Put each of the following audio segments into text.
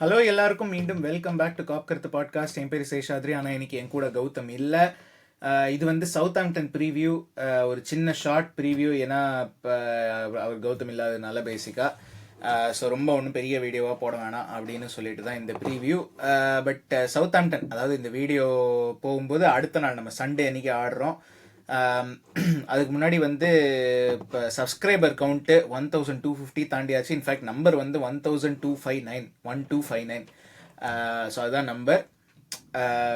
Hello எல்லாருக்கும் மீண்டும் welcome back to காப் கருத்து பாட்காஸ்ட். என் பேர் சேஷாத்ரி. ஆனால் இன்னைக்கு என் கூட கௌதம் இல்லை. இது வந்து சவுத் ஆம்டன் ப்ரீவியூ, ஒரு சின்ன ஷார்ட் ப்ரீவியூ. ஏன்னா இப்போ அவர் கௌதம் இல்லாததுனால பேசிக்காக ஸோ ரொம்ப ஒன்றும் பெரிய வீடியோவாக போட வேணாம் அப்படின்னு சொல்லிட்டு தான் இந்த ப்ரீவியூ. பட் சவுத் ஆம்டன், அதாவது இந்த வீடியோ போகும்போது அடுத்த நாள் நம்ம சண்டே அன்றைக்கி ஆடுறோம். அதுக்கு முன்னாடி வந்து இப்போ சப்ஸ்கிரைபர் கவுண்ட்டு 1250 தாண்டியாச்சு. இன்ஃபேக்ட் நம்பர் வந்து 1259. ஸோ அதுதான் நம்பர்.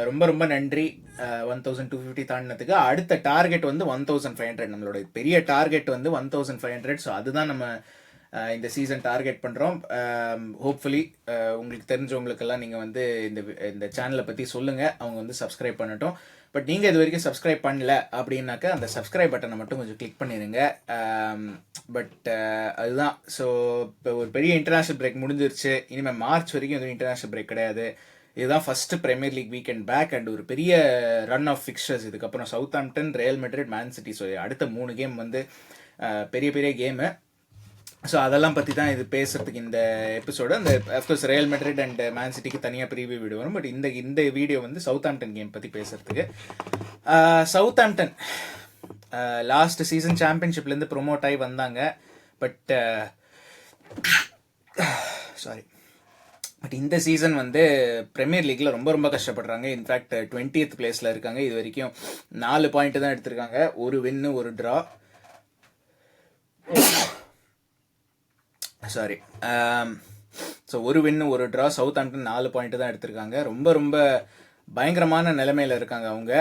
ரொம்ப ரொம்ப நன்றி 1250 தாண்டினதுக்கு. அடுத்த டார்கெட் வந்து 1500. நம்மளோட பெரிய டார்கெட் வந்து 1500. ஸோ அதுதான் நம்ம இந்த சீசன் டார்கெட் பண்ணுறோம். ஹோப்ஃபுல்லி உங்களுக்கு தெரிஞ்சவங்களுக்கெல்லாம் நீங்கள் வந்து இந்த சேனலை பற்றி சொல்லுங்கள், அவங்க வந்து சப்ஸ்கிரைப் பண்ணட்டும். பட் நீங்கள் இது வரைக்கும் சப்ஸ்கிரைப் பண்ணல அப்படின்னாக்கா அந்த சப்ஸ்கிரைப் பட்டனை மட்டும் கொஞ்சம் கிளிக் பண்ணிடுங்க. பட் அதுதான். ஸோ இப்போ ஒரு பெரிய இன்டர்நேஷ்னல் பிரேக் முடிஞ்சிருச்சு. இனிமேல் மார்ச் வரைக்கும் எதுவும் இன்டர்நேஷ்னல் பிரேக் கிடையாது. இதுதான் first Premier League weekend back and ஒரு பெரிய ரன் ஆஃப் ஃபிக்சர்ஸ். இதுக்கப்புறம் Southampton, Real Madrid, Man City. So அடுத்த 3 கேம் வந்து பெரிய பெரிய கேமு. ஸோ அதெல்லாம் பற்றி தான் இது பேசுகிறதுக்கு இந்த எபிசோடு. அந்த of course real Madrid and man சிட்டிக்கு தனியாக ப்ரீவியூ வீடியோ வரும். பட் இந்த வீடியோ வந்து சவுத் ஆம்டன் கேம் பற்றி பேசுகிறதுக்கு. சவுத் ஆம்டன் லாஸ்ட் சீசன் சாம்பியன்ஷிப்லேருந்து ப்ரொமோட் ஆகி வந்தாங்க. பட் இந்த சீசன் வந்து பிரீமியர் லீக்ல ரொம்ப ரொம்ப கஷ்டப்படுறாங்க. இன்ஃபேக்ட் 20th பிளேஸில் இருக்காங்க. இது வரைக்கும் 4 பாயிண்ட் தான் எடுத்திருக்காங்க. ஒரு வின்னு, ஒரு ட்ரா. ஸோ ஒரு வின்னு, ஒரு ட்ரா. சவுத் ஆம்டன் 4 பாயிண்ட் தான் எடுத்திருக்காங்க. ரொம்ப ரொம்ப பயங்கரமான நிலைமையில் இருக்காங்க அவங்க.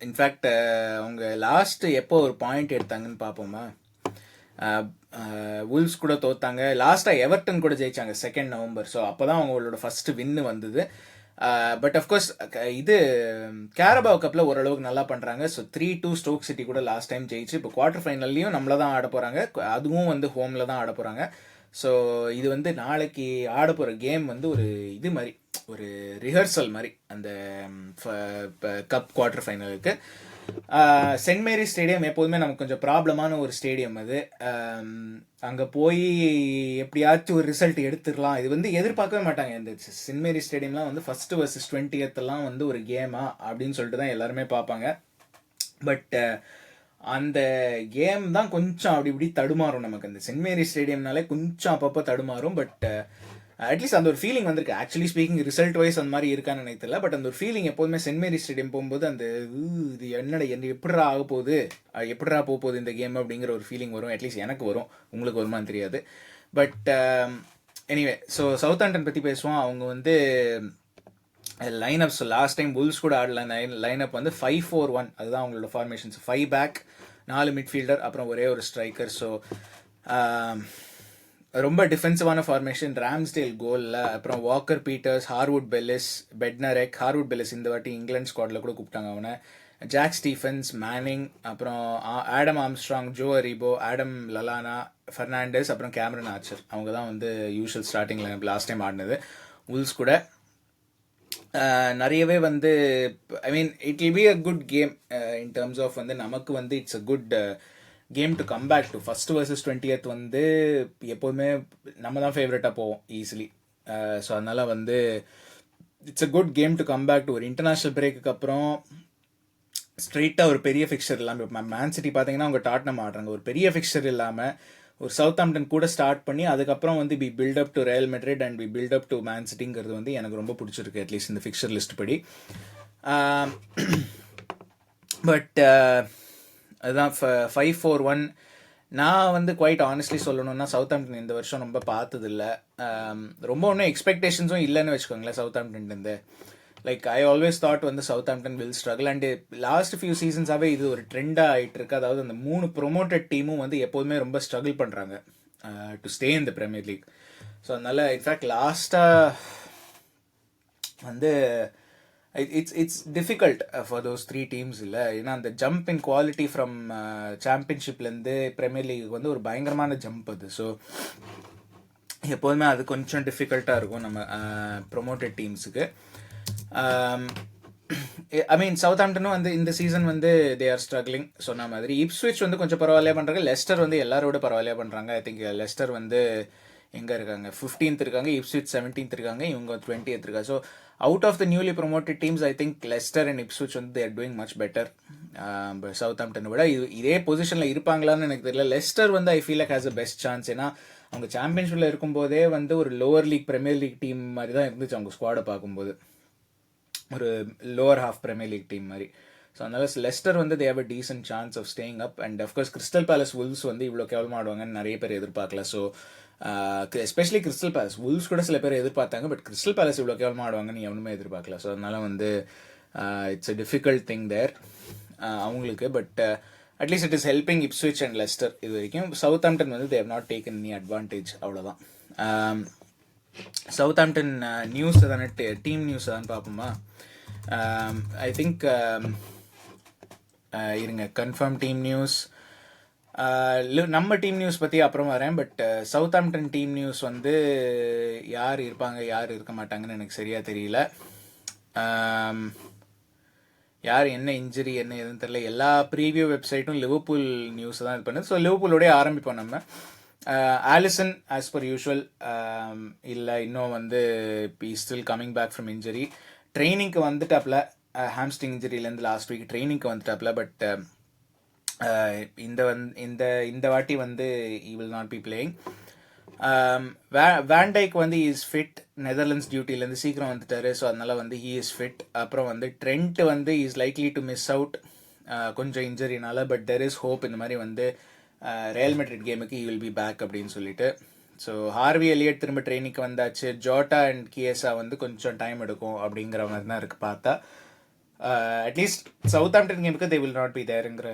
இன்ஃபேக்ட் அவங்க லாஸ்ட்டு எப்போ ஒரு பாயிண்ட் எடுத்தாங்கன்னு பார்ப்போமா. உல்ஸ் கூட தோத்தாங்க. லாஸ்ட்டாக எவர்டன் கூட ஜெயிச்சாங்க 2 நவம்பர். ஸோ அப்போ தான் அவங்களோட ஃபஸ்ட்டு வின்னு வந்தது. பட் அஃப்கோர்ஸ் இது கேரபாவ் கப்பில் ஓரளவுக்கு நல்லா பண்ணுறாங்க. ஸோ 3-2 ஸ்டோக் சிட்டி கூட லாஸ்ட் டைம் ஜெயிச்சு இப்போ குவார்டர் ஃபைனல்லையும் நம்மள தான் ஆட போகிறாங்க. அதுவும் வந்து ஹோமில் தான் ஆட போகிறாங்க. ஸோ இது வந்து நாளைக்கு ஆட போகிற கேம் வந்து ஒரு இது மாதிரி, ஒரு ரிஹர்சல் மாதிரி அந்த கப் குவார்டர் ஃபைனலுக்கு. சென்ட் மேரி ஸ்டேடியம் எப்போதுமே நமக்கு கொஞ்சம் ப்ராப்ளமான ஒரு ஸ்டேடியம் அது. அங்கே போய் எப்படியாச்சும் ஒரு ரிசல்ட் எடுத்துடலாம், இது வந்து எதிர்பார்க்கவே மாட்டாங்க. இந்த சென்ட் மேரி ஸ்டேடியம்லாம் வந்து ஃபஸ்ட்டு வர்சஸ் 20th வந்து ஒரு கேமா அப்படின்னு சொல்லிட்டு தான் எல்லாருமே பார்ப்பாங்க. பட் அந்த கேம் தான் கொஞ்சம் அப்படி இப்படி தடுமாறும் நமக்கு. அந்த சென்ட் மேரி ஸ்டேடியம்னாலே கொஞ்சம் அப்பப்போ தடுமாறும். பட் அட்லீஸ்ட் அந்த ஒரு ஃபீலிங் வந்திருக்கு. ஆக்சுவலி ஸ்பீக்கிங் ரிசல்ட் வைஸ் அந்த மாதிரி இருக்கான்னு எனக்கு தெரியல. பட் அந்த ஒரு ஃபீலிங் எப்போதுமே சென்ட் மேரி ஸ்டேடியம் போகும்போது அந்த இது எப்படிரா ஆக போகுது, எப்படிரா போக போகுது இந்த கேம் அப்படிங்கிற ஒரு ஃபீலிங் வரும். அட்லீஸ்ட் எனக்கு வரும், உங்களுக்கு வருமானு தெரியாது. பட் எனிவே, ஸோ சவுத் ஆம்டன் பற்றி பேசுவோம். அவங்க வந்து லைனப்ஸ் லாஸ்ட் டைம் புல்ஸ் கூட ஆடல. லைனப் வந்து 5-4-1 அதுதான் அவங்களோட ஃபார்மேஷன்ஸ். 5 பேக், 4 மிட்ஃபீல்டர், அப்புறம் ஒரே ஒரு ஸ்ட்ரைக்கர். ஸோ ரொம்ப டிஃபென்சிவான ஃபார்மேஷன். ராம்ஸ்டேல் கோலில், அப்புறம் Walker Peters, Harwood Bellis, Bednarek. Harwood Bellis இந்த வாட்டி இங்கிலாந்து ஸ்குவாடில் கூட கூப்பிட்டாங்க அவனை. ஜாக் ஸ்டீஃபன்ஸ், மேனிங், அப்புறம் Adam Armstrong, Joe Aribo, Adam Lallana, Fernandes, அப்புறம் கேமரன் ஆர்ச்சர். அவங்க தான் வந்து usual starting lineup last time ஆடினது உல்ஸ் கூட. நிறையவே வந்து I mean it will be a good game in terms of வந்து நமக்கு வந்து it's a good game to come back to. First versus 20th வந்து எப்போதுமே நம்ம தான் ஃபேவரட்டாக போவோம் ஈஸிலி. ஸோ அதனால் வந்து it's a good game to come back to. ஒரு இன்டர்நேஷ்னல் பிரேக்குக்கு அப்புறம் ஸ்ட்ரெயிட்டாக ஒரு பெரிய ஃபிக்சர் இல்லாமல், இப்போ மேன் சிட்டி பார்த்தீங்கன்னா அவங்க டாட்னம் ஆடுறாங்க. ஒரு பெரிய ஃபிக்சர் இல்லாமல் ஒரு சவுத் ஆம்டன் கூட ஸ்டார்ட் பண்ணி அதுக்கப்புறம் வந்து பி buildup to Real Madrid and பி பில்டப் டு மேன் சிட்டிங்கிறது வந்து எனக்கு ரொம்ப பிடிச்சிருக்கு, அட்லீஸ்ட் இந்த ஃபிக்சர் லிஸ்ட் படி. பட் அதுதான் 5-4-1. நான் வந்து குவைட் ஆனஸ்ட்லி சொல்லணும்னா சவுத் ஆம்டன் இந்த வருஷம் ரொம்ப பார்த்ததில்ல. ரொம்ப ஒன்றும் எக்ஸ்பெக்டேஷன்ஸும் இல்லைன்னு வச்சுக்கோங்களேன் சவுத் ஆம்டன்லேருந்து. லைக் ஐ ஆல்வேஸ் தாட் வந்து Southampton will struggle. And last few சீசன்ஸாகவே இது ஒரு ட்ரெண்டாக ஆகிட்டு இருக்கு. அதாவது அந்த 3 ப்ரொமோட்டட் டீமும் வந்து எப்போதுமே ரொம்ப ஸ்ட்ரகிள் பண்ணுறாங்க to stay in the premier league. So அதனால் இன்ஃபேக்ட் லாஸ்ட்டாக வந்து it's difficult for those 3 teams இல்லை. ஏன்னா அந்த ஜம்ப் இன் குவாலிட்டி ஃப்ரம் சாம்பியன்ஷிப்லேருந்து பிரீமியர் லீக்கு வந்து ஒரு பயங்கரமான ஜம்ப் அது. ஸோ எப்போதுமே அது கொஞ்சம் டிஃபிகல்ட்டாக இருக்கும் நம்ம ப்ரொமோட்டட் டீம்ஸுக்கு. ஐ மீன் சவுத் ஆம்டனும் வந்து இந்த சீசன் வந்து தே ஆர் ஸ்ட்ரகிளிங். சொன்ன மாதிரி இப்ஸ்விச் வந்து கொஞ்சம் பரவாயில்லையா பண்ணுறாங்க. லெஸ்டர் வந்து எல்லாரோட பரவாயில்லையா பண்ணுறாங்க. ஐ திங்க் லெஸ்டர் வந்து எங்கே இருக்காங்க, 15th இருக்காங்க, இப்ஸ்விச் 17th இருக்காங்க, இவங்க 20th இருக்காங்க. So out of the newly promoted teams I think Leicester and Ipswich வந்து தேர் டூயிங் மச் பெட்டர். சவுத் ஆம்டனை விட இதே பொசிஷனில் இருப்பாங்களான்னு எனக்கு தெரியல. லெஸ்டர் வந்து I feel like has a best chance. ஏன்னா அவங்க சாம்பியன்ஷிப்பில் இருக்கும்போதே வந்து ஒரு lower league Premier League team மாதிரி தான் இருந்துச்சு அவங்க ஸ்குவாடை பார்க்கும்போது, ஒரு lower half Premier League team மாதிரி. ஸோ அதனால லெஸ்டர் வந்து they have a decent chance of staying up. And of course Crystal Palace Wolves வந்து இவ்வளோ கேவலமாக ஆடுவாங்கன்னு நிறைய பேர் எதிர்பார்க்கல. So especially Crystal Palace, Wolves கூட சில பேர் எதிர்பார்த்தாங்க, பட் கிறிஸ்டல் பேலஸ் இவ்வளோ கேவலமாக ஆடுவாங்கன்னு எவனுமே எதிர்பார்க்கல. ஸோ அதனால வந்து it's a difficult thing there அவங்களுக்கு. But at least it is helping Ipswich and Leicester. இது வரைக்கும் சவுத் ஆம்டன் வந்து they have not taken any advantage, அவ்வளோதான். சவுத் ஆம்டன் நியூஸ் தானே, டீம் நியூஸ் தான் பார்ப்போமா? ஐ திங்க் இருங்க, கன்ஃபார்ம் டீம் நியூஸ், நம்ம டீம் நியூஸ் பற்றி அப்புறம் வரேன். But Southampton team news வந்து யார் இருப்பாங்க யார் இருக்க மாட்டாங்கன்னு எனக்கு சரியாக தெரியல. யார் என்ன இன்ஜுரி என்ன எதுன்னு தெரியல. எல்லா ப்ரீவியூ வெப்சைட்டும் லிவர்பூல் நியூஸ் தான் இது பண்ணுது. ஸோ லிவர்பூலோடய ஆரம்பிப்போம் நம்ம. ஆலிசன் ஆஸ் பர் யூஷுவல் இல்லை, இன்னும் வந்து still coming back from injury. ட்ரைனிங்க்கு வந்துட்டாப்ல, ஹாம்ஸ்ட்ரிங் இன்ஜுரியிலேருந்து லாஸ்ட் வீக் ட்ரைனிங்க்கு வந்துட்டாப்ல. பட் இந்த வாட்டி வந்து he will not be playing. வேண்டைக் வந்து இஸ் ஃபிட், நெதர்லாண்ட்ஸ் டியூட்டிலேருந்து சீக்கிரம் வந்துட்டாரு. ஸோ அதனால வந்து ஹீ இஸ் ஃபிட். அப்புறம் வந்து ட்ரெண்ட் வந்து is likely to miss out கொஞ்சம் இன்ஜுரினால. பட் தெர் இஸ் ஹோப், இந்த மாதிரி வந்து ரியல் மெட்ரிட் கேமுக்கு ஹீ வில் பி பேக் அப்படின்னு சொல்லிட்டு. ஸோ ஹார்வி எலியட் திரும்ப ட்ரைனிங்க்கு வந்தாச்சு. ஜோட்டா அண்ட் கியேசா வந்து கொஞ்சம் டைம் எடுக்கும் அப்படிங்கிற மாதிரி தான் இருக்குது பார்த்தா. அட்லீஸ்ட் சவுத் ஆம்டன் கேமுக்கு தே வில் நாட் பி தேருங்கிற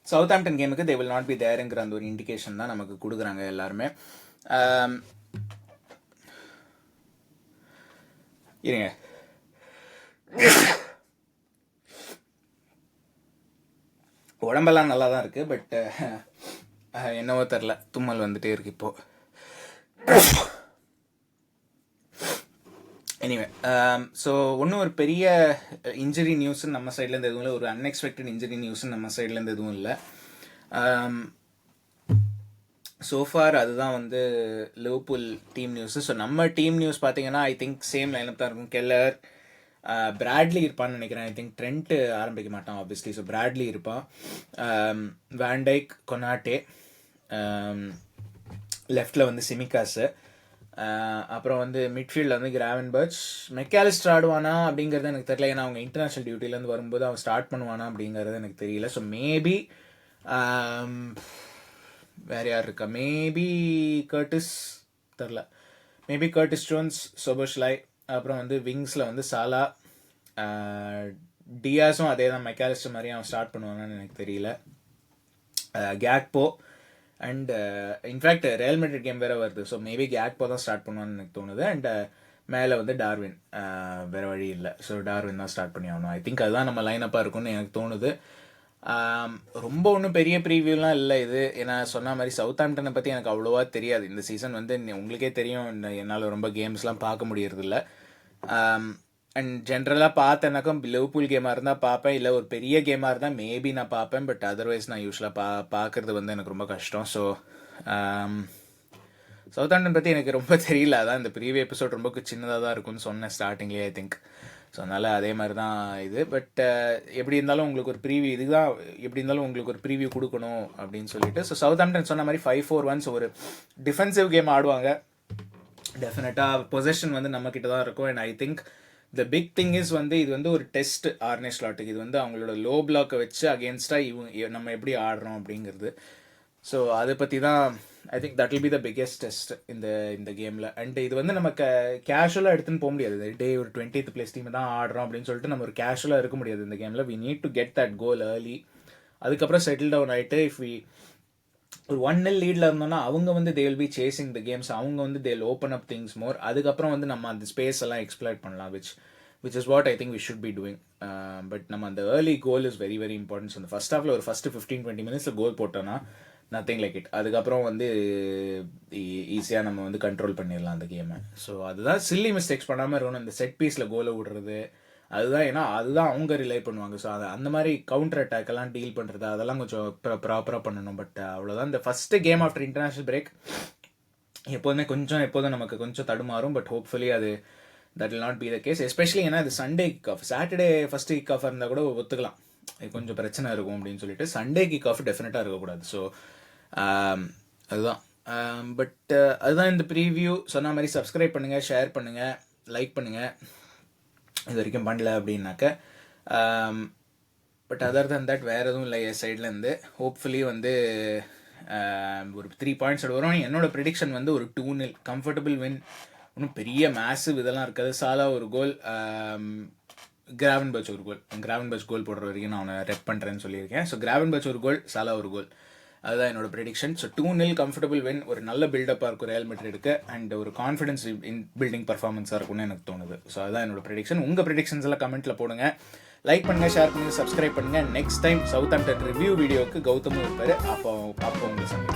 சவுத் ஆம்டன் கேமுக்கு தே வில் நாட் பி தேருங்கிற அந்த ஒரு இண்டிகேஷன் தான் நமக்கு கொடுக்குறாங்க எல்லாருமே. இருங்க, உடம்பெல்லாம் நல்லா தான் இருக்குது. பட் என்னவோ தெரில, தும்மல் வந்துட்டே இருக்கு இப்போது. எனிவே, ஸோ ஒன்றும் ஒரு பெரிய இன்ஜுரி நியூஸ்ன்னு நம்ம சைட்லேருந்து எதுவும் இல்லை, ஒரு அன்எக்ஸ்பெக்டட் இன்ஜுரி நியூஸ்ன்னு நம்ம சைட்லேருந்து எதுவும் இல்லை. சோஃபார் அதுதான் வந்து லிவர்பூல் டீம் நியூஸு. ஸோ நம்ம டீம் நியூஸ் பார்த்தீங்கன்னா ஐ திங்க் சேம் லைனப் தான் இருக்கும். கெல்லர், பிராட்லி இருப்பான்னு நினைக்கிறேன். ஐ திங்க் ட்ரெண்ட் ஆரம்பிக்க மாட்டான் ஆப்வியஸ்லி. ஸோ பிராட்லி இருப்பான். வேண்டைக், கொனாட்டே, லெஃப்டில் வந்து சிமிகாஸு, அப்புறம் வந்து மிட்ஃபீல்டில் வந்து கிராவன்பர்ச். மெக்காலிஸ்டர் ஆடுவானா அப்படிங்கிறது எனக்கு தெரியல, ஏன்னா அவங்க இன்டர்நேஷ்னல் டியூட்டிலேருந்து வரும்போது அவன் ஸ்டார்ட் பண்ணுவானா அப்படிங்கிறது எனக்கு தெரியல. ஸோ மேபி வேறு யார் இருக்கா, மேபி கர்டிஸ், தெரில, மேபி கர்டிஸ் ஜோன்ஸ், சோபோஸ்லாய். அப்புறம் வந்து விங்ஸில் வந்து சாலா, டியாஸும் அதே தான் மெக்காலிஸ்டர் மாதிரி அவன் ஸ்டார்ட் பண்ணுவானான்னு எனக்கு தெரியல. கேக்போ and in fact real Madrid game வேறு வருது. ஸோ மேபி கேக்போ தான் ஸ்டார்ட் பண்ணுவான்னு எனக்கு தோணுது. அண்ட் மேலே வந்து டார்வின், வேறு வழி இல்லை. ஸோ டார்வின் தான் ஸ்டார்ட் பண்ணி ஆகணும். ஐ திங்க் அதுதான் நம்ம லைனப்பாக இருக்கும்னு எனக்கு தோணுது. ரொம்ப ஒன்றும் பெரிய ப்ரீவியூலாம் இல்லை இது. ஏன்னா சொன்ன மாதிரி சவுத் ஆம்டனை பற்றி எனக்கு அவ்வளோவா தெரியாது. இந்த சீசன் வந்து உங்களுக்கே தெரியும், என்னால் ரொம்ப கேம்ஸ்லாம் பார்க்க முடியறதில்ல. அண்ட் ஜென்ரலாக பார்த்தேன்னாக்கா லிவர்பூல் கேமாக இருந்தால் பார்ப்பேன், இல்லை ஒரு பெரிய கேமாக இருந்தால் மேபி நான் பார்ப்பேன். பட் அதர்வைஸ் நான் யூஸ்வலாக பார்க்குறது வந்து எனக்கு ரொம்ப கஷ்டம். ஸோ சவுத் ஆம்டன் பற்றி எனக்கு ரொம்ப தெரியல. அதான் இந்த ப்ரீவியூ எபிசோட் ரொம்ப சின்னதாக தான் இருக்கும்னு சொன்னேன் ஸ்டார்டிங்லேயே ஐ திங்க். ஸோ அதனால் அதே மாதிரி தான் இது. பட் எப்படி இருந்தாலும் உங்களுக்கு ஒரு ப்ரீவியூ, இதுதான் எப்படி இருந்தாலும் உங்களுக்கு ஒரு ப்ரீவியூ கொடுக்கணும் அப்படின்னு சொல்லிட்டு. ஸோ சவுத் ஆம்டன் சொன்ன மாதிரி 5-4-1 ஒரு டிஃபென்சிவ் கேம் ஆடுவாங்க. டெஃபினட்டாக பொசிஷன் வந்து நம்மக்கிட்ட தான் இருக்கும். And I think the big thing is வந்து இது வந்து ஒரு டெஸ்ட் ஆர்னே ஸ்லாட்டுக்கு. இது வந்து அவங்களோட லோ பிளாக்கை வச்சு அகேன்ஸ்டாக நம்ம எப்படி ஆடுறோம் அப்படிங்கிறது. ஸோ அதை பற்றி தான் I think that will be the biggest test இந்த கேமில். அண்ட் இது வந்து நம்ம கேஷுவலாக எடுத்துன்னு போக முடியாது. டே ஒரு 20th பிளேஸ் டீம் தான் ஆடுறோம் அப்படின்னு சொல்லிட்டு நம்ம ஒரு கேஷுவலாக இருக்க முடியாது இந்த கேமில். We need to get that goal early. அதுக்கப்புறம் செட்டில் டவுன் ஆகிட்டு இஃப் வி ஒரு 1-0 லீடில் இருந்தோம்னா அவங்க வந்து they will be chasing the games. அவங்க வந்து they will open up things more. அதுக்கப்புறம் வந்து நம்ம அந்த ஸ்பேஸ் எல்லாம் எக்ஸ்ப்ளாய்ட் பண்ணலாம், which is what I think we should be doing. But நம்ம அந்த early goal is very very importance. அந்த ஃபர்ஸ்ட் ஹாஃபில் ஒரு ஃபஸ்ட்டு 15-20 மினிட்ஸில் கோல் போட்டோன்னா நத்திங் லைக் இட். அதுக்கப்புறம் வந்து ஈஸியாக நம்ம வந்து கண்ட்ரோல் பண்ணிடலாம் அந்த கேமை. ஸோ அதுதான் சில்லி மிஸ்டேக்ஸ் பண்ணாமல் இருக்கணும். இந்த செட் பீஸில் கோலை விடுறது, அதுதான் ஏன்னா அதுதான் அவங்க ரிலை பண்ணுவாங்க. ஸோ அதை அந்த மாதிரி கவுண்டர் அட்டாக் எல்லாம் டீல் பண்ணுறது அதெல்லாம் கொஞ்சம் ப்ராப்பராக பண்ணணும். பட் அவ்வளோதான். இந்த first game after international break எப்போதும் நமக்கு கொஞ்சம் தடுமாறும். பட் ஹோப்ஃபுல்லி அது that will not be the case. Especially ஏன்னா இது Sunday kick off, Saturday first kick off இருந்தால் கூட ஒத்துக்கலாம், இது கொஞ்சம் பிரச்சனை இருக்கும் அப்படின்னு சொல்லிட்டு. சண்டே கிக் ஆஃப் டெஃபினட்டாக இருக்கக்கூடாது. ஸோ அதுதான். பட் அதுதான் இந்த ப்ரீவியூ. சொன்ன மாதிரி சப்ஸ்கிரைப் பண்ணுங்கள், ஷேர் பண்ணுங்கள், லைக் பண்ணுங்கள் இது வரைக்கும் பண்ணல அப்படின்னாக்க. பட் அதர் தன் தட் வேறு எதுவும் இல்லை என் சைட்லேருந்து. ஹோப்ஃபுல்லி வந்து ஒரு 3 பாயிண்ட்ஸ் வரும். என்னோட ப்ரிடிக்ஷன் வந்து ஒரு 2-0 கம்ஃபர்டபுள் வின். ஒன்றும் பெரிய மேசிவ் இதெல்லாம் இருக்காது. சாலா ஒரு கோல், கிராவன்பர்ச் ஒரு கோல். கிராவன்பர்ச் கோல் போடுற வரைக்கும் நான் அவனை ரெப் பண்ணுறேன்னு சொல்லியிருக்கேன். ஸோ கிராவன்பர்ச் ஒரு கோல், சாலா ஒரு கோல், அதுதான் என்னோட ப்ரெடிக்ஷன். So 2-0 comfortable win. ஒரு நல்ல பில்டப்பாக இருக்கும் ரியல் மெட்ரிடுக்கு அண்ட் ஒரு கான்ஃபிடன்ஸ் இன் பில்டிங் பர்ஃபார்மன்ஸாக இருக்கும்னு எனக்கு தோணுது. ஸோ அதுதான் என்னோட ப்ரெடிக்ஷன். உங்கள் ப்ரெடிக்ஷன்ஸ் எல்லாம் கமெண்ட்டில் போடுங்க. லைக் பண்ணுங்கள், ஷேர் பண்ணுங்கள், சப்ஸ்கிரைப் பண்ணுங்கள். நெக்ஸ்ட் டைம் சவுத் ஆம்ப்டன் ரிவ்யூ வீடியோவுக்கு கௌதமும் இருப்பார். அப்போ உங்களை சந்திப்போம்.